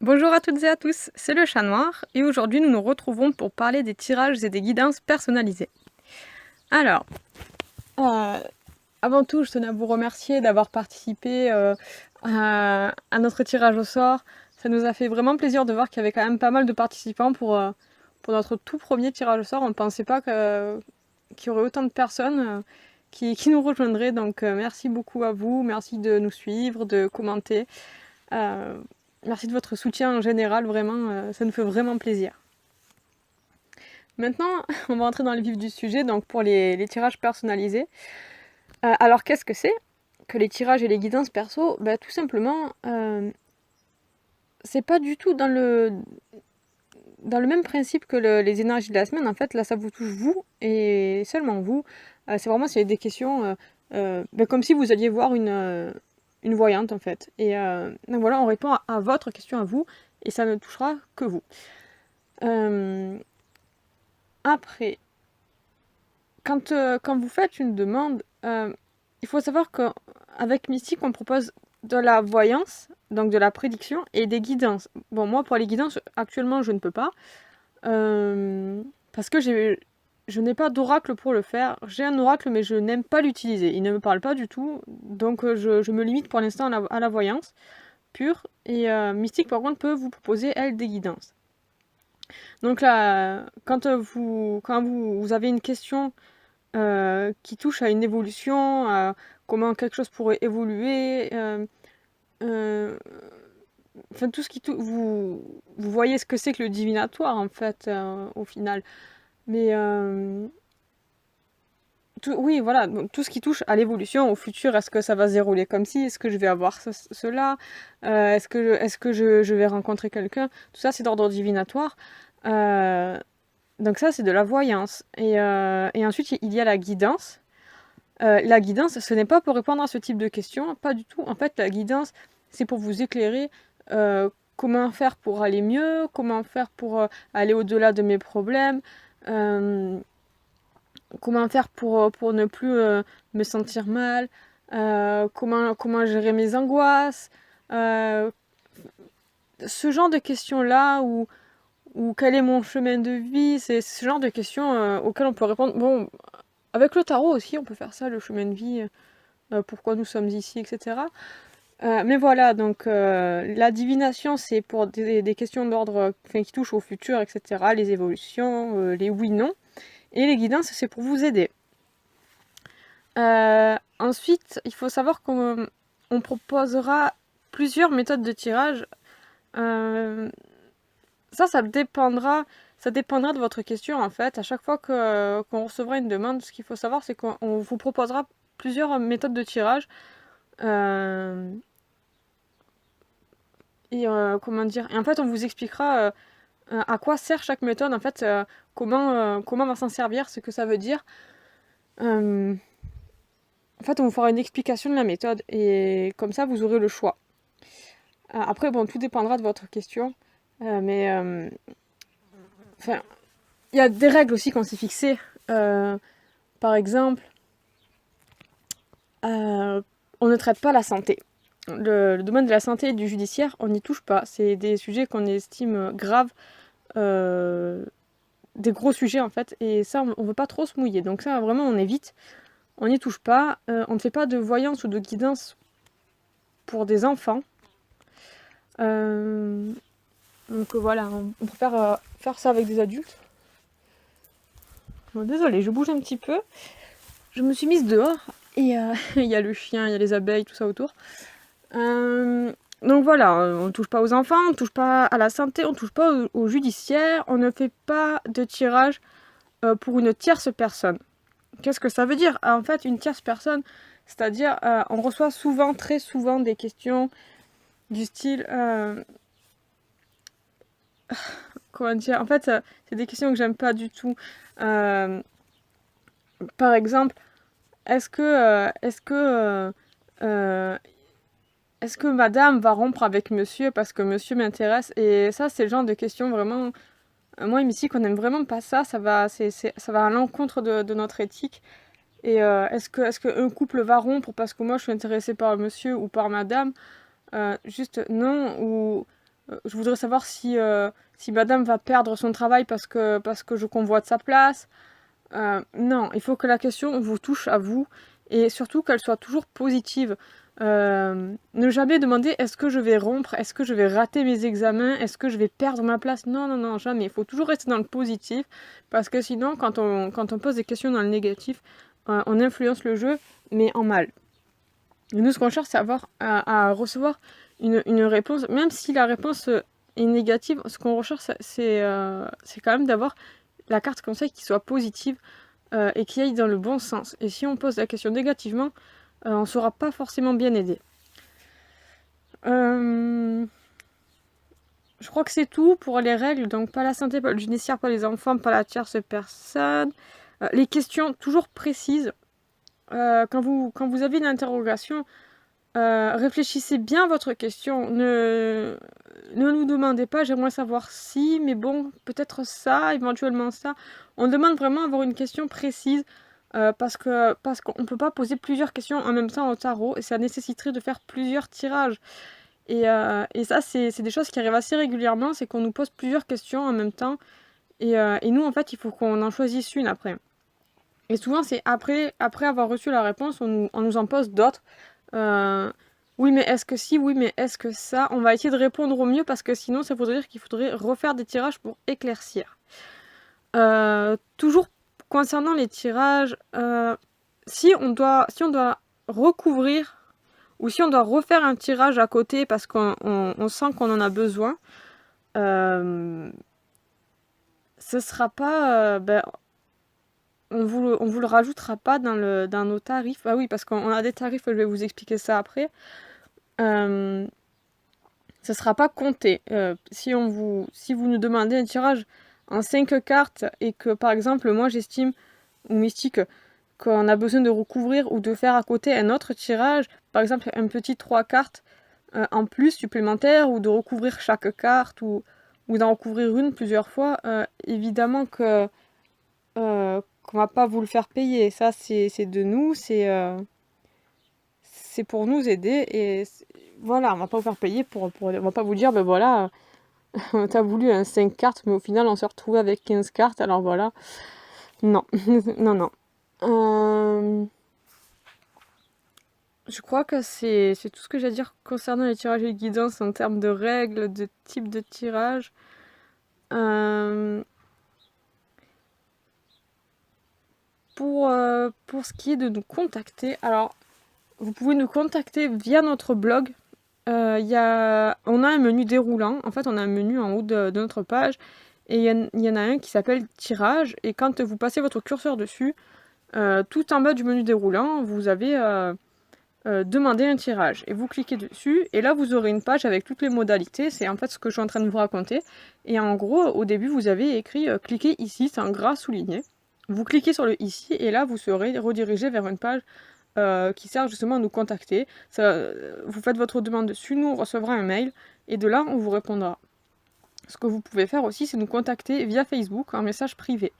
Bonjour à toutes et à tous, c'est le Chat Noir et aujourd'hui nous nous retrouvons pour parler des tirages et des guidances personnalisés. Alors, euh, avant tout, je tenais à vous remercier d'avoir participé à notre tirage au sort. Ça nous a fait vraiment plaisir de voir qu'il y avait quand même pas mal de participants pour notre tout premier tirage au sort. On ne pensait pas qu'il y aurait autant de personnes qui nous rejoindraient, donc merci beaucoup à vous, merci de nous suivre, de commenter. Euh, Merci de votre soutien en général, vraiment, ça nous fait vraiment plaisir. Maintenant, on va entrer dans le vif du sujet, donc pour les tirages personnalisés. Alors qu'est-ce que c'est que les tirages et les guidances perso? Tout simplement, c'est pas du tout dans le même principe que les énergies de la semaine. En fait, là, ça vous touche vous et seulement vous. C'est vraiment c'est des questions comme si vous alliez voir une voyante en fait. Et donc voilà, on répond à votre question à vous et ça ne touchera que vous. Euh, Après, quand vous faites une demande, il faut savoir qu'avec Mystique, on propose de la voyance, donc de la prédiction, et des guidances. Bon, moi, pour les guidances, actuellement, je ne peux pas, parce que je n'ai pas d'oracle pour le faire. J'ai un oracle, mais je n'aime pas l'utiliser. Il ne me parle pas du tout, donc je me limite pour l'instant à la voyance pure. Et Mystique, par contre, peut vous proposer, elle, des guidances. Donc là, quand vous avez une question qui touche à une évolution, à comment quelque chose pourrait évoluer. Euh, enfin, tout ce qui vous voyez ce que c'est que le divinatoire, en fait, au final. Mais oui, voilà, donc, tout ce qui touche à l'évolution, au futur, est-ce que ça va se dérouler comme ci? Est-ce que je vais avoir cela? Est-ce que je vais rencontrer quelqu'un? Tout ça, c'est d'ordre divinatoire. Euh, donc ça, c'est de la voyance. Et ensuite, il y a la guidance. La guidance, ce n'est pas pour répondre à ce type de questions, pas du tout. En fait, la guidance, c'est pour vous éclairer comment faire pour aller mieux, comment faire pour aller au-delà de mes problèmes, euh, comment faire pour ne plus me sentir mal, comment gérer mes angoisses, euh, ce genre de questions-là, ou quel est mon chemin de vie, c'est ce genre de questions auxquelles on peut répondre. Bon, avec le tarot aussi, on peut faire ça, le chemin de vie. Pourquoi nous sommes ici, etc. Mais voilà, donc la divination, c'est pour des questions d'ordre enfin, qui touchent au futur, etc., les évolutions, les oui-non. Et les guidances, c'est pour vous aider. Ensuite, il faut savoir qu'on proposera plusieurs méthodes de tirage. Euh, ça dépendra de votre question, en fait. À chaque fois qu'on recevra une demande, ce qu'il faut savoir, c'est qu'on vous proposera plusieurs méthodes de tirage. Euh, comment dire? Et en fait, on vous expliquera à quoi sert chaque méthode, en fait, comment on va s'en servir, ce que ça veut dire. Euh, En fait, on vous fera une explication de la méthode et comme ça, vous aurez le choix. Après, bon, tout dépendra de votre question, mais enfin, il y a des règles aussi qu'on s'est fixées. Par exemple, euh, on ne traite pas la santé. Le domaine de la santé et du judiciaire, on n'y touche pas. C'est des sujets qu'on estime graves. Euh, des gros sujets en fait, et ça on veut pas trop se mouiller, donc ça vraiment on évite, on n'y touche pas, on ne fait pas de voyance ou de guidance pour des enfants. Euh, donc voilà, on préfère faire ça avec des adultes. Bon, désolée, je bouge un petit peu, je me suis mise dehors, et il y a le chien, il y a les abeilles, tout ça autour. Donc voilà, on ne touche pas aux enfants, on ne touche pas à la santé, on ne touche pas au judiciaire, on ne fait pas de tirage pour une tierce personne. Qu'est-ce que ça veut dire? En fait, une tierce personne, c'est-à-dire, on reçoit souvent, très souvent, des questions du style, comment dire? En fait, c'est des questions que j'aime pas du tout. Euh, Par exemple, est-ce que, euh, est-ce que Madame va rompre avec Monsieur parce que Monsieur m'intéresse? Et ça, c'est le genre de questions vraiment. Moi, ici, qu'on aime vraiment pas ça. Ça va à l'encontre de notre éthique. Et est-ce qu'un couple va rompre parce que moi je suis intéressée par monsieur ou par madame? Juste non. je voudrais savoir si madame va perdre son travail parce que je convoite sa place. Non, il faut que la question vous touche à vous et surtout qu'elle soit toujours positive. Ne jamais demander est-ce que je vais rompre, est-ce que je vais rater mes examens, est-ce que je vais perdre ma place. Non, non, non, jamais. Il faut toujours rester dans le positif parce que sinon, quand on pose des questions dans le négatif, on influence le jeu, mais en mal. Et nous, ce qu'on cherche, c'est à recevoir une réponse, même si la réponse est négative, ce qu'on recherche, c'est quand même d'avoir la carte conseil qui soit positive et qui aille dans le bon sens. Et si on pose la question négativement, on ne sera pas forcément bien aidé. Je crois que c'est tout pour les règles. Donc pas la santé, pas le judiciaire, pas les enfants, pas la tierce personne. Les questions toujours précises. Quand vous avez une interrogation, réfléchissez bien à votre question. Ne nous demandez pas, j'aimerais savoir si, mais bon, peut-être ça, éventuellement ça. On demande vraiment à avoir une question précise parce qu'on ne peut pas poser plusieurs questions en même temps au tarot et ça nécessiterait de faire plusieurs tirages. Et ça, c'est des choses qui arrivent assez régulièrement, c'est qu'on nous pose plusieurs questions en même temps et nous, en fait, il faut qu'on en choisisse une après. Et souvent, c'est après avoir reçu la réponse, on nous en pose d'autres. Oui, mais est-ce que si? Oui, mais est-ce que ça? On va essayer de répondre au mieux parce que sinon, ça voudrait dire qu'il faudrait refaire des tirages pour éclaircir. Toujours concernant les tirages, si on doit recouvrir ou si on doit refaire un tirage à côté parce qu'on sent qu'on en a besoin, ce sera pas... on vous le rajoutera pas dans nos tarifs. Ah oui, parce qu'on a des tarifs, je vais vous expliquer ça après. Ce sera pas compté. Si vous nous demandez un tirage en 5 cartes et que par exemple moi j'estime, ou Mystique, qu'on a besoin de recouvrir ou de faire à côté un autre tirage, par exemple un petit 3 cartes en plus supplémentaire ou de recouvrir chaque carte ou d'en recouvrir une plusieurs fois, évidemment qu'on va pas vous le faire payer. Ça, c'est de nous, c'est pour nous aider. Et voilà, on va pas vous faire payer on va pas vous dire, ben voilà, t'as voulu un 5 cartes, mais au final, on s'est retrouvé avec 15 cartes, alors voilà. Non, non, non. Je crois que c'est tout ce que j'ai à dire concernant les tirages et les guidances en termes de règles, de type de tirage. Pour ce qui est de nous contacter, alors vous pouvez nous contacter via notre blog. On a un menu déroulant. En fait, on a un menu en haut de notre page. Et il y en a un qui s'appelle tirage. Et quand vous passez votre curseur dessus, tout en bas du menu déroulant, vous avez demandé un tirage. Et vous cliquez dessus. Et là, vous aurez une page avec toutes les modalités. C'est en fait ce que je suis en train de vous raconter. Et en gros, au début, vous avez écrit cliquez ici. C'est en gras souligné. Vous cliquez sur le ici. Et là, vous serez redirigé vers une page qui sert justement à nous contacter. Vous faites votre demande dessus, nous on recevra un mail et de là on vous répondra. Ce que vous pouvez faire aussi, c'est nous contacter via Facebook en message privé.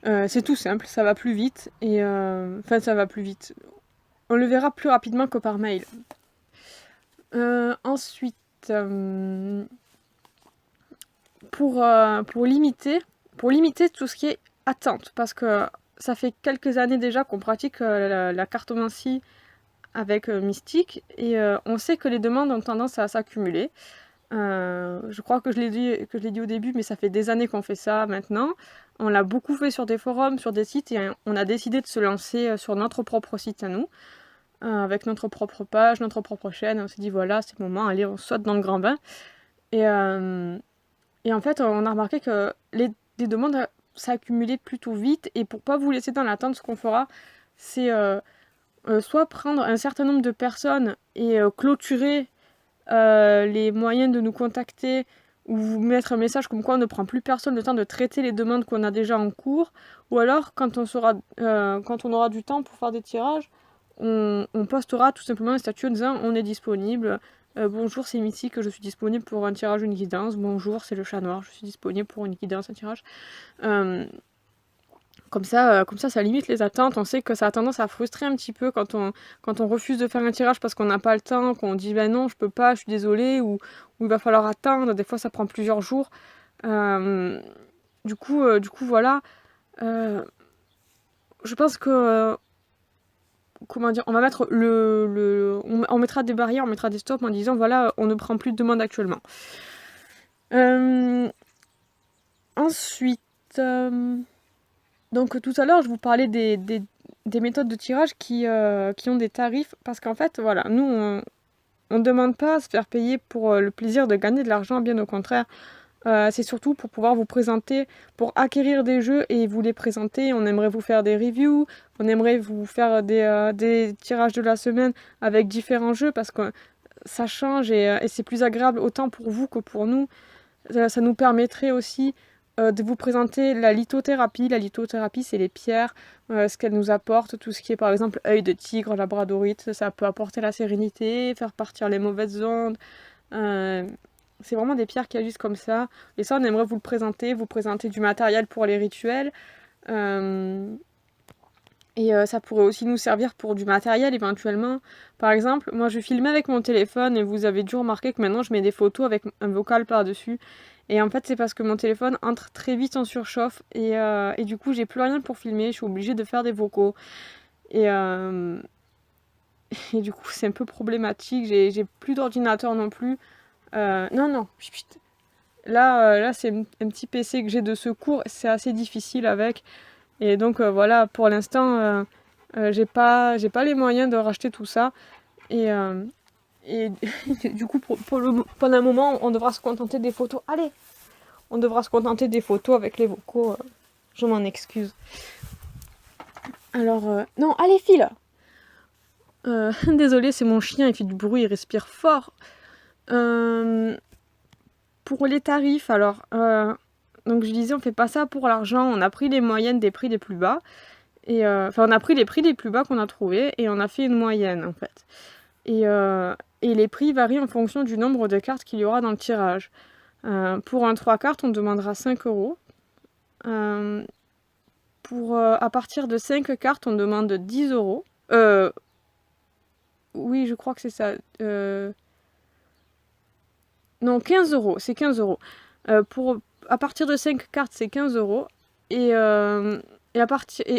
C'est tout simple, ça va plus vite et enfin ça va plus vite. On le verra plus rapidement que par mail. Ensuite, pour limiter tout ce qui est attente, parce que ça fait quelques années déjà qu'on pratique la cartomancie avec Mystique et on sait que les demandes ont tendance à s'accumuler. Je crois que je l'ai dit au début, mais ça fait des années qu'on fait ça maintenant. On l'a beaucoup fait sur des forums, sur des sites et on a décidé de se lancer sur notre propre site à nous, avec notre propre page, notre propre chaîne. On s'est dit voilà, c'est le moment, allez, on saute dans le grand bain. Et en fait, on a remarqué que les demandes s'accumulaient plutôt vite et pour pas vous laisser dans l'attente, ce qu'on fera, c'est soit prendre un certain nombre de personnes et clôturer les moyens de nous contacter ou vous mettre un message comme quoi on ne prend plus personne le temps de traiter les demandes qu'on a déjà en cours, ou alors quand on aura du temps pour faire des tirages, on postera tout simplement un statut en disant on est disponible. Bonjour, c'est Mystique, je suis disponible pour un tirage ou une guidance. Bonjour, c'est le chat noir, je suis disponible pour une guidance, un tirage. Comme ça limite les attentes. On sait que ça a tendance à frustrer un petit peu quand on refuse de faire un tirage parce qu'on n'a pas le temps, qu'on dit ben non, je peux pas, je suis désolée, ou il va falloir attendre. Des fois, ça prend plusieurs jours. Euh, du coup, voilà. Euh, je pense que, comment dire, on va mettre on mettra des barrières, on mettra des stops en disant voilà, on ne prend plus de demandes actuellement. Ensuite, donc tout à l'heure, je vous parlais des méthodes de tirage qui ont des tarifs, parce qu'en fait, voilà, nous, on ne demande pas à se faire payer pour le plaisir de gagner de l'argent, bien au contraire. C'est surtout pour pouvoir vous présenter, pour acquérir des jeux et vous les présenter. On aimerait vous faire des reviews, on aimerait vous faire des tirages de la semaine avec différents jeux, parce que ça change et c'est plus agréable autant pour vous que pour nous. Ça nous permettrait aussi de vous présenter la lithothérapie. La lithothérapie, c'est les pierres, ce qu'elles nous apportent, tout ce qui est par exemple œil de tigre, labradorite, ça peut apporter la sérénité, faire partir les mauvaises ondes. Euh, c'est vraiment des pierres qui agissent comme ça. Et ça, on aimerait vous présenter du matériel pour les rituels. Euh, ça pourrait aussi nous servir pour du matériel éventuellement. Par exemple, moi je filmais avec mon téléphone et vous avez dû remarquer que maintenant je mets des photos avec un vocal par-dessus. Et en fait, c'est parce que mon téléphone entre très vite en surchauffe et du coup, j'ai plus rien pour filmer. Je suis obligée de faire des vocaux. Et, euh, et du coup, c'est un peu problématique. J'ai plus d'ordinateur non plus. Non, non, chut. Là, c'est un petit PC que j'ai de secours. C'est assez difficile avec. Et donc voilà, pour l'instant, j'ai pas les moyens de racheter tout ça. Et, euh, et du coup, pendant un moment, on devra se contenter des photos. Allez, on devra se contenter des photos avec les vocaux. Je m'en excuse. Alors, non, allez, file. Désolée, c'est mon chien, il fait du bruit, il respire fort. Pour les tarifs, alors, donc je disais, on fait pas ça pour l'argent. On a pris les moyennes des prix les plus bas. Enfin, on a pris les prix les plus bas qu'on a trouvés et on a fait une moyenne en fait. Et les prix varient en fonction du nombre de cartes qu'il y aura dans le tirage. Pour un 3 cartes, on demandera 5 euros. À partir de 5 cartes, on demande 10 euros. Oui, je crois que c'est ça. Non, 15 euros. C'est 15 euros. À partir de 5 cartes, c'est 15 euros. Et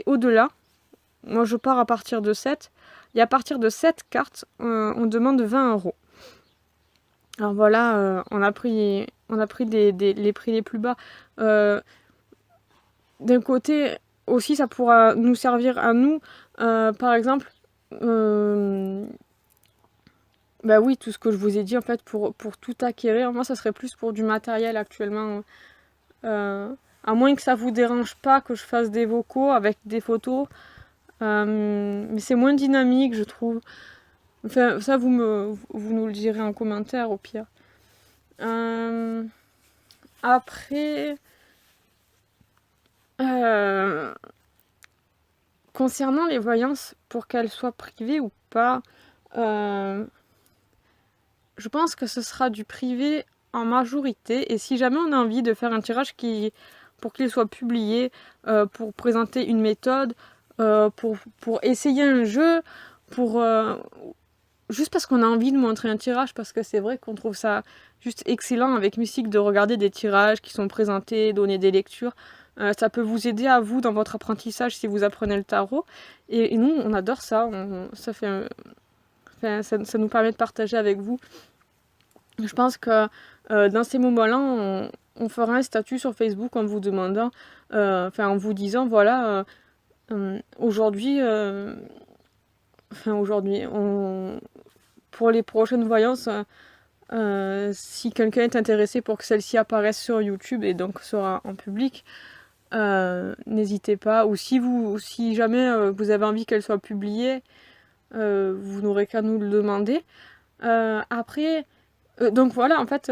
au-delà, moi je pars à partir de 7. Et à partir de 7 cartes, on demande 20 euros. Alors voilà, on a pris les prix les plus bas. D'un côté, aussi, ça pourra nous servir à nous. Par exemple, bah oui, tout ce que je vous ai dit, en fait, pour tout acquérir. Moi, ça serait plus pour du matériel actuellement. À moins que ça vous dérange pas que je fasse des vocaux avec des photos. Mais c'est moins dynamique, je trouve. Enfin, ça, vous nous le direz en commentaire, au pire. Après, concernant les voyances, pour qu'elles soient privées ou pas, je pense que ce sera du privé en majorité. Et si jamais on a envie de faire un tirage pour qu'il soit publié, pour présenter une méthode, pour essayer un jeu, juste parce qu'on a envie de montrer un tirage, parce que c'est vrai qu'on trouve ça juste excellent avec Mystique de regarder des tirages qui sont présentés, donner des lectures. Ça peut vous aider à vous dans votre apprentissage si vous apprenez le tarot. Et nous, on adore ça. Ça nous permet de partager avec vous. Je pense que dans ces moments-là, on fera un statut sur Facebook en vous demandant, en vous disant, voilà, aujourd'hui, pour les prochaines voyances, si quelqu'un est intéressé pour que celle-ci apparaisse sur YouTube et donc sera en public, n'hésitez pas. Ou si jamais vous avez envie qu'elle soit publiée, vous n'aurez qu'à nous le demander. Après, donc voilà, en fait,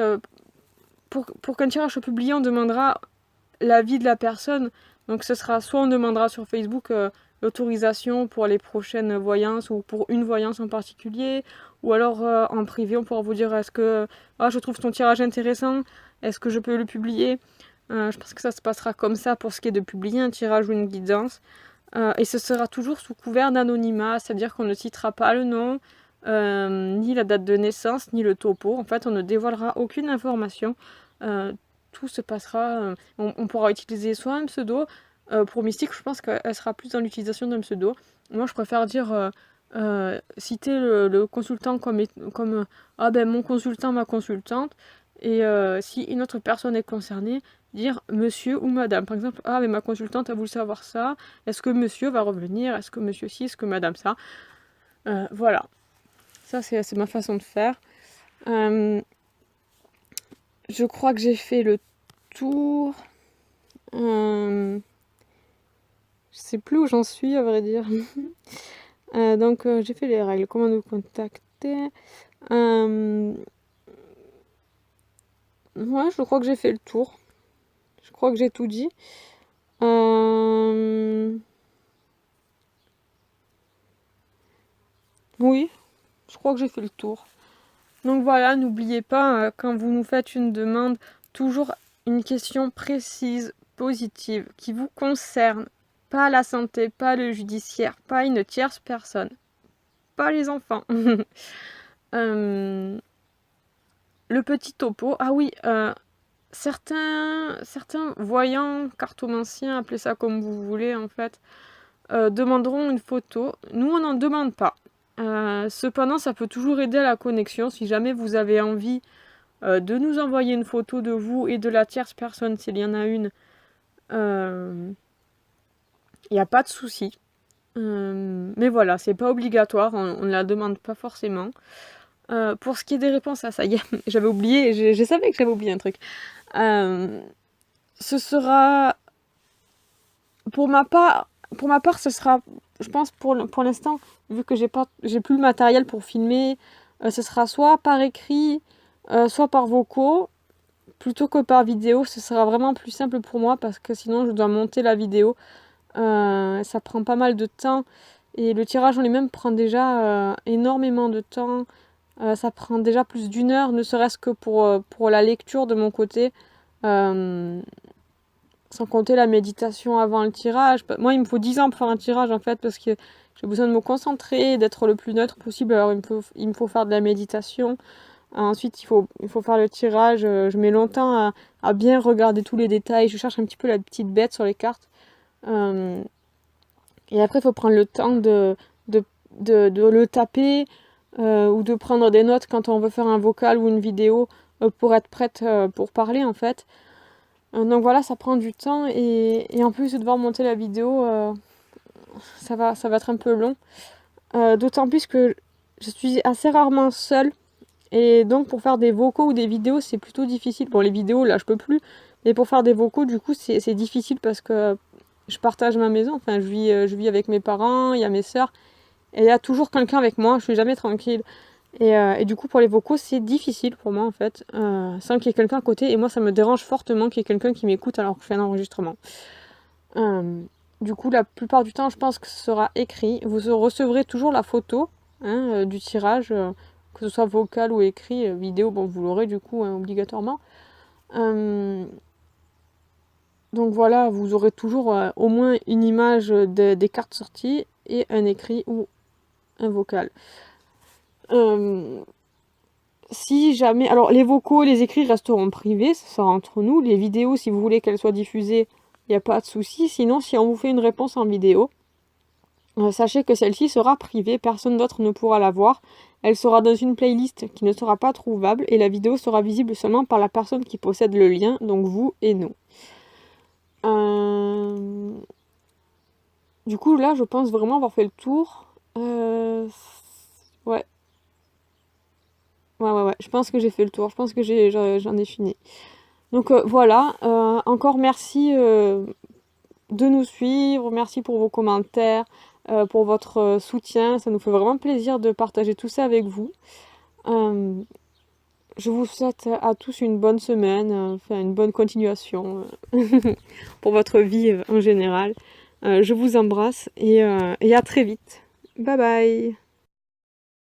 pour qu'un tirage soit publié, on demandera l'avis de la personne. Donc ce sera soit on demandera sur Facebook l'autorisation pour les prochaines voyances ou pour une voyance en particulier, ou alors en privé on pourra vous dire est-ce que je trouve ton tirage intéressant, est-ce que je peux le publier. Je pense que ça se passera comme ça pour ce qui est de publier un tirage ou une guidance. Et ce sera toujours sous couvert d'anonymat, c'est-à-dire qu'on ne citera pas le nom, ni la date de naissance, ni le topo. En fait, on ne dévoilera aucune information. Tout se passera... on pourra utiliser soit un pseudo. Pour Mystique, je pense qu'elle sera plus dans l'utilisation d'un pseudo. Moi, je préfère dire... citer le consultant comme ah ben mon consultant, ma consultante, et si une autre personne est concernée, dire monsieur ou madame. Par exemple, ah mais ma consultante a voulu savoir ça, est-ce que monsieur va revenir, est-ce que monsieur ci, est-ce que madame ça. Voilà, ça c'est ma façon de faire. Je crois que j'ai fait le tour. Je sais plus où j'en suis à vrai dire. Donc j'ai fait les règles, comment nous contacter. Ouais, je crois que j'ai fait le tour. Je crois que j'ai tout dit. Oui, je crois que j'ai fait le tour. Donc voilà, n'oubliez pas, quand vous nous faites une demande, toujours une question précise, positive, qui vous concerne. Pas la santé, pas le judiciaire, pas une tierce personne. Pas les enfants. Le petit topo. Ah oui, certains voyants, cartomanciens, appelez ça comme vous voulez en fait, demanderont une photo. Nous, on n'en demande pas. Cependant, ça peut toujours aider à la connexion. Si jamais vous avez envie de nous envoyer une photo de vous et de la tierce personne, s'il y en a une, il n'y a pas de souci. Mais voilà, c'est pas obligatoire, on ne la demande pas forcément. Pour ce qui est des réponses, ça y est, j'avais oublié, je savais que j'avais oublié un truc. Ce sera... Pour ma part, ce sera, je pense pour l'instant, vu que j'ai plus le matériel pour filmer, ce sera soit par écrit, soit par vocaux, plutôt que par vidéo. Ce sera vraiment plus simple pour moi parce que sinon je dois monter la vidéo. Ça prend pas mal de temps et le tirage en lui-même prend déjà énormément de temps. Ça prend déjà plus d'1 heure, ne serait-ce que pour la lecture de mon côté. Sans compter la méditation avant le tirage. Moi, il me faut 10 ans pour faire un tirage, en fait, parce que j'ai besoin de me concentrer, d'être le plus neutre possible. Alors, il me faut faire de la méditation. Ensuite, il faut faire le tirage. Je mets longtemps à bien regarder tous les détails. Je cherche un petit peu la petite bête sur les cartes. Et après, il faut prendre le temps de le taper ou de prendre des notes quand on veut faire un vocal ou une vidéo pour être prête pour parler, en fait. Donc voilà, ça prend du temps et en plus de devoir monter la vidéo, ça va être un peu long. D'autant plus que je suis assez rarement seule et donc pour faire des vocaux ou des vidéos, c'est plutôt difficile. Bon, les vidéos, là, je peux plus, mais pour faire des vocaux, du coup, c'est difficile parce que je partage ma maison. Enfin, je vis avec mes parents, il y a mes sœurs et il y a toujours quelqu'un avec moi, je suis jamais tranquille. Et du coup, pour les vocaux, c'est difficile pour moi, en fait, sans qu'il y ait quelqu'un à côté. Et moi, ça me dérange fortement qu'il y ait quelqu'un qui m'écoute alors que je fais un enregistrement. Du coup, la plupart du temps, je pense que ce sera écrit. Vous recevrez toujours la photo du tirage, que ce soit vocal ou écrit. Vidéo, bon, vous l'aurez du coup, obligatoirement. Donc voilà, vous aurez toujours au moins une image des cartes sorties et un écrit ou un vocal. Si jamais... Alors, les vocaux, les écrits resteront privés, ça sera entre nous. Les vidéos, si vous voulez qu'elles soient diffusées, il n'y a pas de souci. Sinon, si on vous fait une réponse en vidéo, sachez que celle-ci sera privée, personne d'autre ne pourra la voir. Elle sera dans une playlist qui ne sera pas trouvable et la vidéo sera visible seulement par la personne qui possède le lien, donc vous et nous. Du coup, là, je pense vraiment avoir fait le tour. Ouais. Ouais. Je pense que j'ai fait le tour. Je pense que j'en ai fini. Donc voilà. Encore merci de nous suivre. Merci pour vos commentaires, pour votre soutien. Ça nous fait vraiment plaisir de partager tout ça avec vous. Je vous souhaite à tous une bonne semaine, enfin une bonne continuation pour votre vie en général. Je vous embrasse et à très vite. Bye bye.